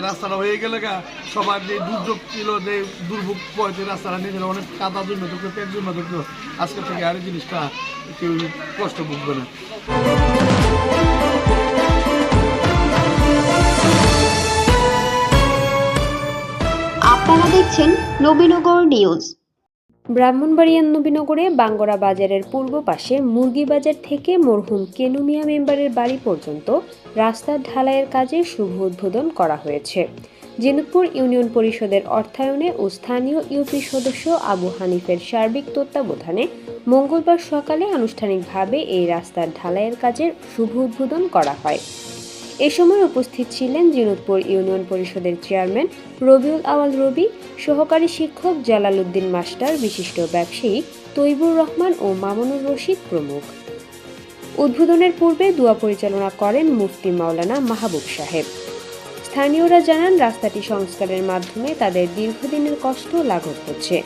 রাস্তাটা হয়ে গেলে সবার যে দুর্যোগ ছিল, যে দুর্ভোগ পড়েছে, রাস্তাটা নিজের অনেক কাদা জন্য থাকতো, পেট জন্য থাকতো। আজকে থেকে আর এই জিনিসটা কেউ কষ্ট ভুগবে না। আপনারা দেখছেন নবীনগর নিউজ। ব্রাহ্মণবাড়িয়ার নবীনগরে বাঙ্গরা বাজারের পূর্ব পাশে মুরগি বাজার থেকে মরহুম কেনু মিয়া মেম্বারের বাড়ি পর্যন্ত রাস্তার ঢালাইয়ের কাজে শুভ উদ্বোধন করা হয়েছে। জিনুতপুর ইউনিয়ন পরিষদের অর্থায়নে ও স্থানীয় ইউপি সদস্য আবু হানিফের সার্বিক তত্ত্বাবধানে মঙ্গলবার সকালে আনুষ্ঠানিকভাবে এই রাস্তার ঢালাইয়ের কাজের শুভ উদ্বোধন করা হয়। এ সময় উপস্থিত ছিলেন জিনুতপুর ইউনিয়ন পরিষদের চেয়ারম্যান রবিউল আওয়াল রবি, সহকারী শিক্ষক জালাল উদ্দিন মাস্টার, বিশিষ্ট ব্যবসায়ী তৈবুর রহমান ও মামুনুর রশিদ প্রমুখ। উদ্বোধনের পূর্বে দোয়া পরিচালনা করেন মুফতি মাওলানা মাহবুব সাহেব। স্থানীয়রা জানান, রাস্তাটি সংস্কারের মাধ্যমে তাদের দীর্ঘদিনের কষ্ট লাঘব হচ্ছে।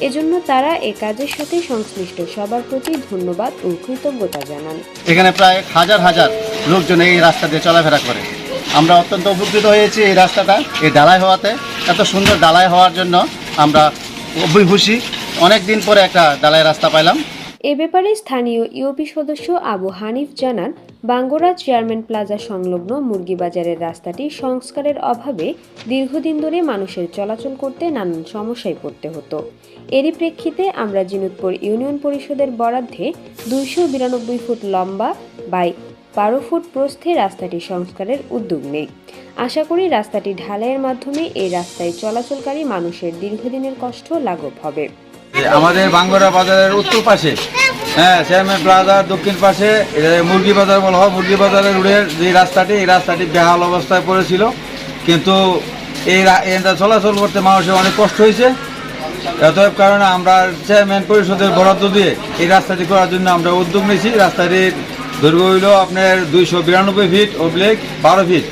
এজন্য তারা এ কাজের সাথে সংশ্লিষ্ট সবার প্রতি ধন্যবাদ ও কৃতজ্ঞতা জানান। এখানে প্রায় হাজার হাজার লোকজন এই রাস্তা দিয়ে চলাফেরা করে। আমরা অত্যন্ত উপকৃত হয়েছি এই রাস্তাটা, এই ডালাই হওয়াতে। এত সুন্দর ডালাই হওয়ার জন্য আমরা খুশি। অনেক দিন পরে একটা ডালাই রাস্তা পাইলাম। এ ব্যাপারে স্থানীয় ইউপি সদস্য আবু হানিফ জানান, বাঙ্গরা চেয়ারম্যান প্লাজা সংলগ্ন মুরগি বাজারের রাস্তাটি সংস্কারের অভাবে দীর্ঘদিন ধরে মানুষের চলাচল করতে নানান সমস্যায় পড়তে হতো। এরই প্রেক্ষিতে আমরা জিনুতপুর ইউনিয়ন পরিষদের বরাদ্দে 292 ফুট লম্বা বাই 12 ফুট প্রস্থে রাস্তাটি সংস্কারের উদ্যোগ নেই। আশা করি রাস্তাটি ঢালাইয়ের মাধ্যমে এই রাস্তায় চলাচলকারী মানুষের দীর্ঘদিনের কষ্ট লাঘব হবে। আমাদের বাঙ্গরা বাজারের উত্তর পাশে চেয়ারম্যান প্লাজার দক্ষিণ পাশে মুরগি বাজার বলা হয়। মুরগি বাজারের রোডের যে রাস্তাটি, এই রাস্তাটি বেহাল অবস্থায় পড়েছিল, কিন্তু এই চলাচল করতে মানুষের অনেক কষ্ট হয়েছে। অতএব কারণে আমরা চেয়ারম্যান পরিষদের বরাদ্দ দিয়ে এই রাস্তাটি করার জন্য আমরা উদ্যোগ নিয়েছি। রাস্তাটির দৈর্ঘ্য হইল আপনার 292 ফিট অবলিক 12 ফিট।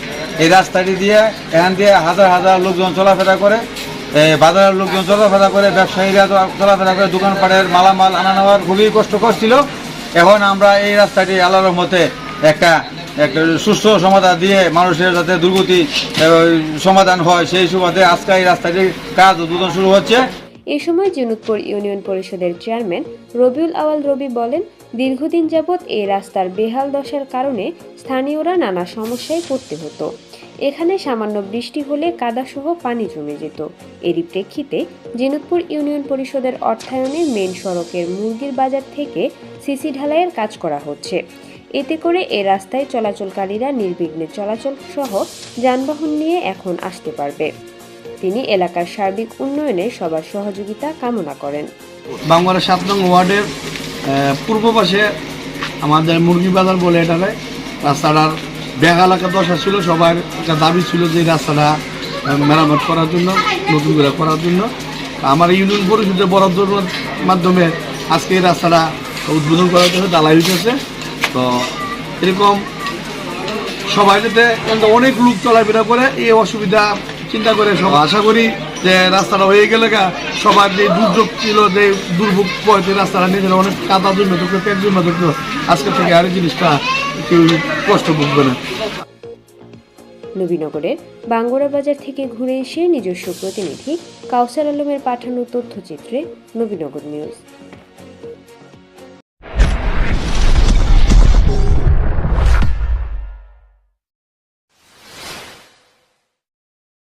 এই রাস্তাটি দিয়ে এখান দিয়ে হাজার হাজার লোকজন চলাফেরা করে, বাজারের লোকজন চলাফেরা করে, ব্যবসায়ীরা চলাফেরা করে, দোকানপাটের মালামাল আনা নেওয়ার খুবই কষ্টকর ছিল। এখন আমরা এই রাস্তাটি আল্লাহর রহমতে একটা সুস্থ সমাধান দিয়ে মানুষের যাতে দুর্গতি সমাধান হয়, সেই সুবাদে আজকে এই রাস্তাটির কাজ উদ্বোধন শুরু হচ্ছে। এ সময় জিনুতপুর ইউনিয়ন পরিষদের চেয়ারম্যান রবিউল আওয়াল রবি বলেন, দীর্ঘদিন যাবৎ এই রাস্তার বেহাল দশার কারণে স্থানীয়রা নানা সমস্যায় পড়তে হতো। এখানে সামান্য বৃষ্টি হলে কাদাসহ পানি জমে যেত। এরই প্রেক্ষিতে জিনুতপুর ইউনিয়ন পরিষদের অর্থায়নে মেন সড়কের মুরগির বাজার থেকে সিসি ঢালাইয়ের কাজ করা হচ্ছে। এতে করে এ রাস্তায় চলাচলকারীরা নির্বিঘ্নে চলাচল সহ যানবাহন নিয়ে এখন আসতে পারবে। তিনি এলাকার সার্বিক উন্নয়নে সবার সহযোগিতা কামনা করেন। বাঙ্গরা 7 নং ওয়ার্ডের পূর্ব পাশে আমাদের মুরগি বাজার বলে এটাকে রাস্তাটার বেহাল একটা দশা ছিল। সবার একটা দাবি ছিল যে রাস্তাটা মেরামত করার জন্য, নতুন করে করার জন্য। আমার ইউনিয়ন পরিষদের বরাদ্দের মাধ্যমে আজকে এই রাস্তাটা উদ্বোধন করা হচ্ছে, ঢালাই হইতেছে। তো এরকম সবাই যাতে অনেক লোক চলাফেরা করে, এই অসুবিধা চিন্তা করে সব আশা করি যে রাস্তাটা হয়ে গেলে সবার যে দুর্যোগ ছিল, যে দুর্ভোগ পড়েছে, রাস্তাটা নিজের অনেক কাদা জন্য থাকতো, পেট জন্য থাকতো। আজকে থেকে আর এই জিনিসটা কেউ কষ্ট ভুগবে না। নবীনগরের বাঙ্গরা বাজার থেকে ঘুরে এসে নিজস্ব প্রতিনিধি কাউসার আলমের পাঠানো তথ্যচিত্রে নবীনগর নিউজ।